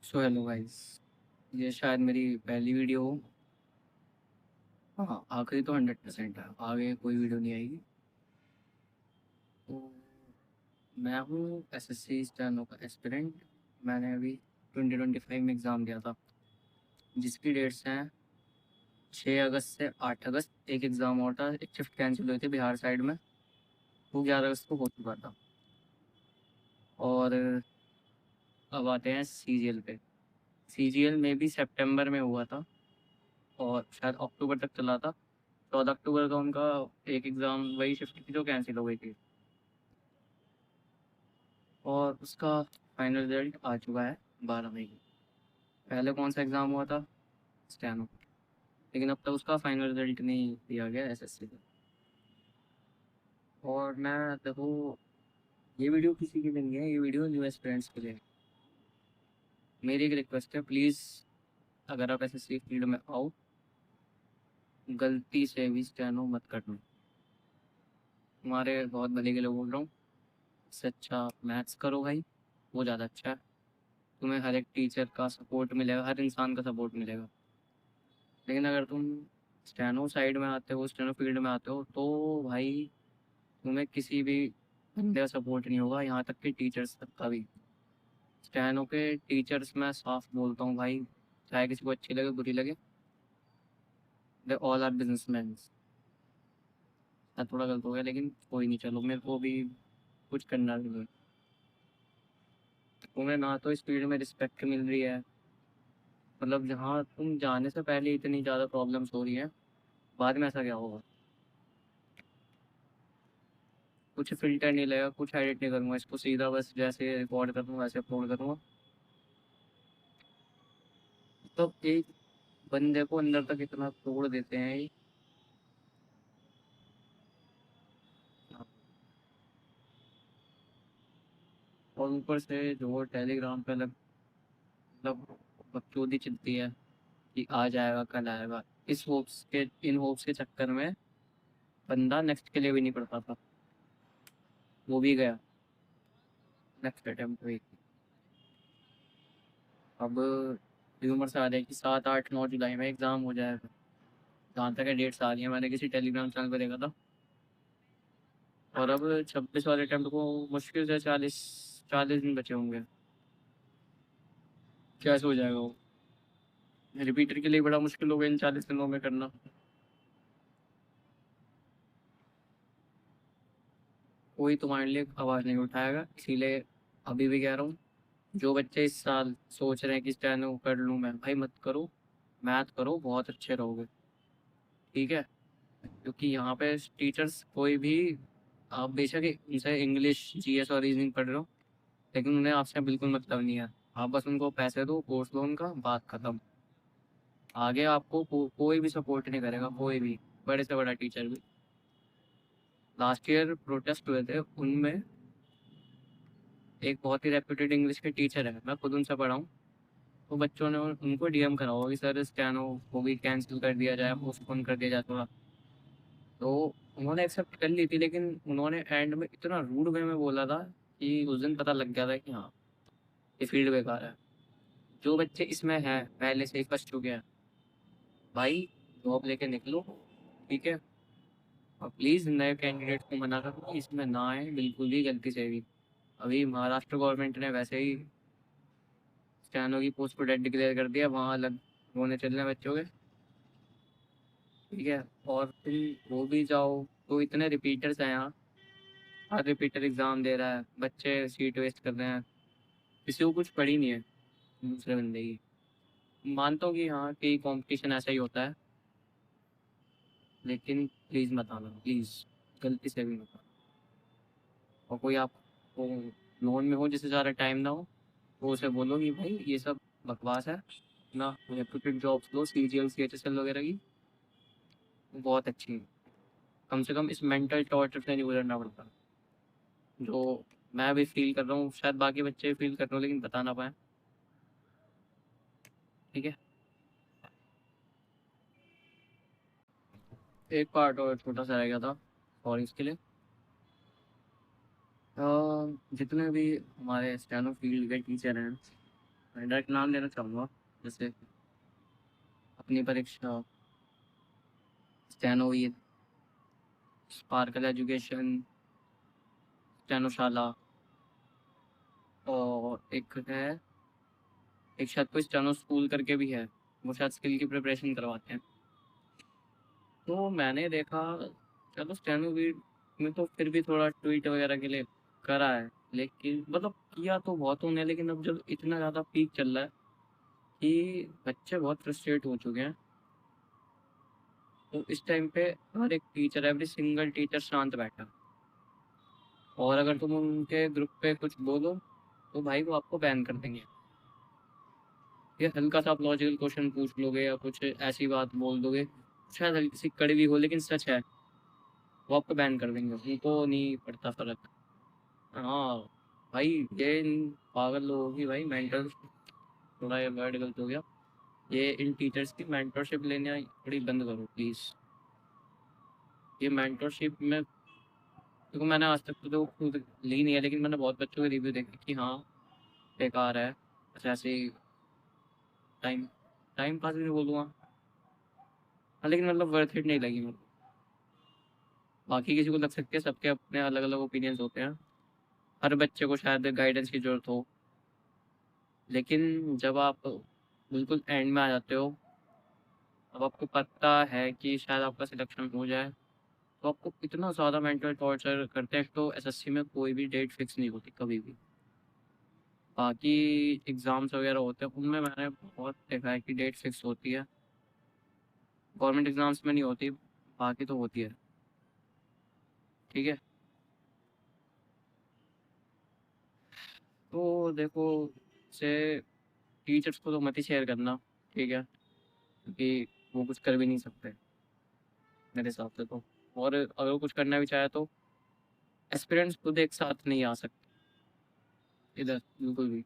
So hello guys. ये शायद मेरी पहली वीडियो हो। हाँ, आखिरी तो 100% है, आगे कोई वीडियो नहीं आएगी। तो मैं हूँ एसएससी स्टेनो का एस्पिरेंट। मैंने अभी 2025 में एग्ज़ाम दिया था, जिसकी डेट्स हैं 6 अगस्त से 8 अगस्त। एक एग्ज़ाम और था, एक शिफ्ट कैंसिल हुई थी बिहार साइड में, वो 11 अगस्त को हो चुका था। और अब आते हैं सीजीएल पे। सीजीएल में भी सितंबर में हुआ था और शायद अक्टूबर तक चला था। 14 अक्टूबर का उनका एक एग्ज़ाम, वही शिफ्ट थी जो कैंसिल हो गई थी, और उसका फाइनल रिजल्ट आ चुका है 12 मई को। पहले कौन सा एग्ज़ाम हुआ था? स्टेनो। लेकिन अब तक उसका फाइनल रिजल्ट नहीं दिया गया एसएससी का। और मैं देखो, ये वीडियो किसी के लिए नहीं है, ये वीडियो न्यू एस्पिरेंट्स के लिए है। मेरी एक रिक्वेस्ट है, प्लीज़ अगर आप एसएससी फील्ड में आओ, गलती से भी स्टेनो मत करना। तुम्हारे बहुत भले के लिए बोल रहा हूँ। इससे अच्छा मैथ्स करो भाई, वो ज़्यादा अच्छा है। तुम्हें हर एक टीचर का सपोर्ट मिलेगा, हर इंसान का सपोर्ट मिलेगा। लेकिन अगर तुम स्टेनो साइड में आते हो, स्टेनो फील्ड में आते हो, तो भाई तुम्हें किसी भी बंदे का सपोर्ट नहीं होगा, यहाँ तक कि टीचर्स तक का भी। स्टेनो के टीचर्स मैं साफ बोलता हूँ भाई, चाहे किसी को अच्छी लगे बुरी लगे, दे ऑल आर बिजनेसमैन। थोड़ा गलत हो गया, लेकिन कोई नहीं, चलो मेरे को भी कुछ करना नहीं है। तुम्हें ना तो इस फील्ड में रिस्पेक्ट मिल रही है, मतलब जहाँ तुम जाने से पहले इतनी ज़्यादा प्रॉब्लम्स हो रही हैं, बाद में ऐसा क्या होगा? कुछ फ़िल्टर नहीं लगेगा, कुछ एडिट नहीं करूँगा, इसको सीधा बस जैसे रिकॉर्ड करूँगा वैसे अपलोड करूँगा। तो एक बंदे को अंदर तक इतना तोड़ देते हैं ये। और ऊपर से जो टेलीग्राम पे मतलब बकचोदी चलती है कि आ जाएगा कल आएगा, इस होप्स के इन होप्स के चक्कर में बंदा नेक्स्ट के लिए भी नहीं पढ़ता था, वो भी गया नेक्स्ट अटेम्प्ट हुई। अब र्यूमर्स आ रहे हैं कि 7, 8, 9 जुलाई में एग्ज़ाम हो जाएगा। जहाँ तक है डेट्स आ रही है, मैंने किसी टेलीग्राम चैनल पर देखा था। और अब 26 वाले अटेम्प्ट को मुश्किल से 40 दिन बचे होंगे। कैसे हो जाएगा वो? रिपीटर के लिए बड़ा मुश्किल होगा इन 40 दिनों में करना। कोई तुम्हारे लिए आवाज़ नहीं उठाएगा, इसीलिए अभी भी कह रहा हूँ, जो बच्चे इस साल सोच रहे हैं कि स्टेनो कर लूँ मैं, भाई मत करो। मैथ करो, बहुत अच्छे रहोगे। ठीक है? क्योंकि यहाँ पे टीचर्स कोई भी, आप बेशक उनसे इंग्लिश, जीएस और रीजनिंग पढ़ रहे हो, लेकिन उन्हें आपसे बिल्कुल मतलब नहीं है। आप बस उनको पैसे दो, कोर्स लो उनका, बात खत्म। आगे आपको कोई भी सपोर्ट नहीं करेगा, कोई भी, बड़े से बड़ा टीचर भी। लास्ट ईयर प्रोटेस्ट हुए थे, उनमें एक बहुत ही रेप्यूटेड इंग्लिश के टीचर है, मैं खुद उनसे पढ़ा हूँ। तो बच्चों ने उनको डीएम करा होगा कि सर स्टैनो को भी कैंसिल कर दिया जाए, पोस्टपोन कर दिया जाए थोड़ा। तो उन्होंने एक्सेप्ट कर ली थी, लेकिन उन्होंने एंड में इतना रूड वे में बोला था कि उस दिन पता लग गया था कि हाँ, ये फील्ड बेकार है। जो बच्चे इसमें हैं पहले से ही फंस चुके हैं, भाई जॉब लेके निकलो। ठीक है? और प्लीज़ नए कैंडिडेट को मना करो कि इसमें ना आए बिल्कुल भी, गलती से भी। अभी महाराष्ट्र गवर्नमेंट ने वैसे ही स्टैनो की पोस्ट को डेड डिक्लेयर कर दिया, वहाँ अलग होने चल रहे हैं बच्चों के। ठीक है? और तुम वो भी जाओ, तो इतने रिपीटर्स हैं यहाँ, हर रिपीटर एग्ज़ाम दे रहा है, बच्चे सीट वेस्ट कर रहे हैं, किसी को कुछ पड़ी नहीं है दूसरे बंदे की। मानता हूँ कि हाँ, कि कंपटीशन ऐसा ही होता है, लेकिन प्लीज़ मत आना, प्लीज़, गलती से भी मत आना। और कोई आपको लोन में हो जिससे ज़्यादा टाइम ना हो, तो उसे बोलो कि भाई ये सब बकवास है ना, रेप्यूटेड जॉब्स लो, सीजीएल सीएचएसएल वगैरह की, वो बहुत अच्छी है। कम से कम इस मेंटल टॉर्चर से नहीं गुजरना पड़ता, जो मैं भी फील कर रहा हूँ, शायद बाकी बच्चे भी फील कर रहे हो लेकिन बता ना पाए। ठीक है? एक पार्ट और छोटा सा रह गया था, सॉरी इसके लिए। जितने भी हमारे स्टेनो फील्ड के टीचर हैं, मैं डायरेक्ट नाम लेना चाहूँगा, जैसे अपनी परीक्षा, स्टेनो हुई, स्पार्कल एजुकेशन, स्टेनोशाला, और एक है, एक शायद कोई स्टेनो स्कूल करके भी है, वो शायद स्किल की प्रिपरेशन करवाते हैं। तो मैंने देखा, चलो स्टेनो भी में तो फिर भी थोड़ा ट्वीट वगैरह के लिए करा है, लेकिन मतलब किया तो बहुत होने, लेकिन अब जब इतना ज़्यादा पीक चल रहा है कि बच्चे बहुत फ्रस्ट्रेट हो चुके हैं, तो इस टाइम पे हर एक टीचर, एवरी सिंगल टीचर शांत बैठा, और अगर तुम उनके ग्रुप पे कुछ बोलो तो भाई वो आपको बैन कर देंगे। ये हल्का सा आप लॉजिकल क्वेश्चन पूछ लोगे या कुछ ऐसी बात बोल दोगे, शायद हल्की सी कड़वी हो लेकिन सच है, वो आपको बैन कर देंगे, उनको नहीं पड़ता फर्क। हाँ भाई, ये इन पागल लोगों की भाई मेंटल, थोड़ा ये वर्ड गलत हो गया, ये इन टीचर्स की मेंटरशिप लेना थोड़ी बंद करो प्लीज़। ये मेंटरशिप में, देखो मैंने आज तक तो खुद ली नहीं है, लेकिन मैंने बहुत बच्चों के रिव्यू देखे कि हाँ बेकार है, बस ऐसे ही टाइम टाइम पास भी नहीं बोलूँगा, हाँ, लेकिन मतलब वर्थ इट नहीं लगी मेरे को। बाकी किसी को लग सकती है, सबके अपने अलग अलग ओपिनियंस होते हैं, हर बच्चे को शायद गाइडेंस की ज़रूरत हो, लेकिन जब आप बिल्कुल एंड में आ जाते हो, अब आपको पता है कि शायद आपका सिलेक्शन हो जाए, तो आपको इतना ज़्यादा मेंटल टॉर्चर करते हैं। तो एसएससी में कोई भी डेट फिक्स नहीं होती कभी भी, बाकी एग्ज़ाम्स वगैरह होते हैं उनमें मैंने बहुत देखा है कि डेट फिक्स होती है, गवर्नमेंट एग्ज़ाम्स में नहीं होती, बाकी तो होती है। ठीक है, तो देखो, से टीचर्स को तो मत ही शेयर करना, ठीक है, क्योंकि वो कुछ कर भी नहीं सकते मेरे हिसाब से तो, और अगर कुछ करना भी चाहे तो एस्पिरेंट्स खुद एक साथ नहीं आ सकते इधर बिल्कुल भी।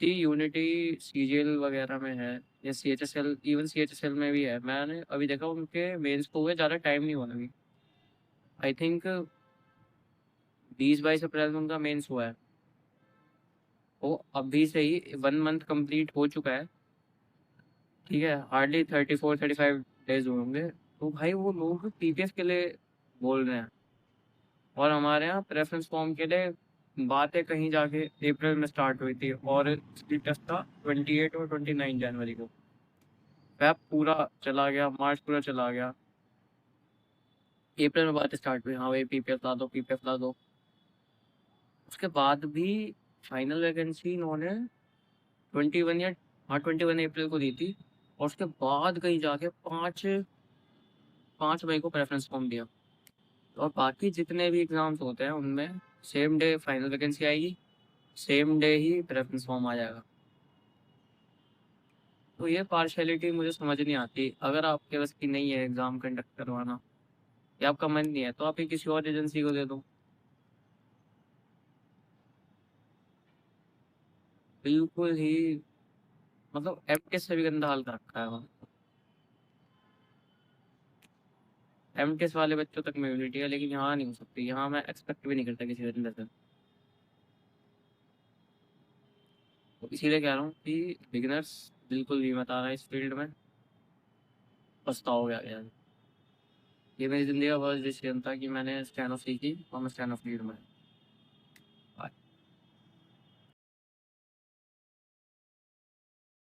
टी यूनिटी सीजीएल वगैरह में है, या सीएचएसएल, इवन सीएचएसएल में भी है, मैंने अभी देखा उनके मेंस को हुए ज़्यादा टाइम नहीं हुआ अभी, आई थिंक 20-22 अप्रैल में उनका मेंस हुआ है, वो अभी से ही 1 मंथ कंप्लीट हो चुका है, ठीक है, हार्डली 34-35 डेज हुए होंगे, तो भाई वो लोग पीपीएफ के लिए बोल रहे हैं, और हमारे यहाँ प्रेफरेंस फॉर्म के लिए बातें कहीं जाके अप्रैल में स्टार्ट हुई थी, और स्पीड टेस्ट था 28 और 29 जनवरी को, फेब पूरा चला गया, मार्च पूरा चला गया, अप्रैल में बातें स्टार्ट हुई, हाँ भाई पीपीएफ ला दो, पीपीएफ ला दो, उसके बाद भी फाइनल वैकेंसी इन्होंने 21 या, हाँ 21 अप्रैल को दी थी, और उसके बाद कहीं जाके 5 मई को प्रेफरेंस फॉर्म दिया, और बाकी जितने भी एग्ज़ाम्स होते हैं उनमें सेम डे फाइनल वैकेंसी आएगी, सेम डे ही प्रेफरेंस फॉर्म आ जाएगा। तो ये पार्शियलिटी मुझे समझ नहीं आती, अगर आपके बस की नहीं है एग्ज़ाम कंडक्ट करवाना, या आपका मन नहीं है, तो आप ये किसी और एजेंसी को दे दो, बिल्कुल ही, मतलब एमटेस से भी गंदा हाल कर रखा है वहाँ, एमटेस वाले बच्चों तक में यूनिटी है, लेकिन यहाँ नहीं हो सकती, यहाँ मैं एक्सपेक्ट भी नहीं करता किसी बंदे से, तो इसीलिए कह रहा हूँ कि बिगिनर्स बिल्कुल भी मत आना इस फील्ड में, पछताओगे आगे जाके। ये मेरी ज़िंदगी का फर्स्ट डिसीजन था कि मैंने स्टेनो सीखी और मैं स्टेनो फील्ड में।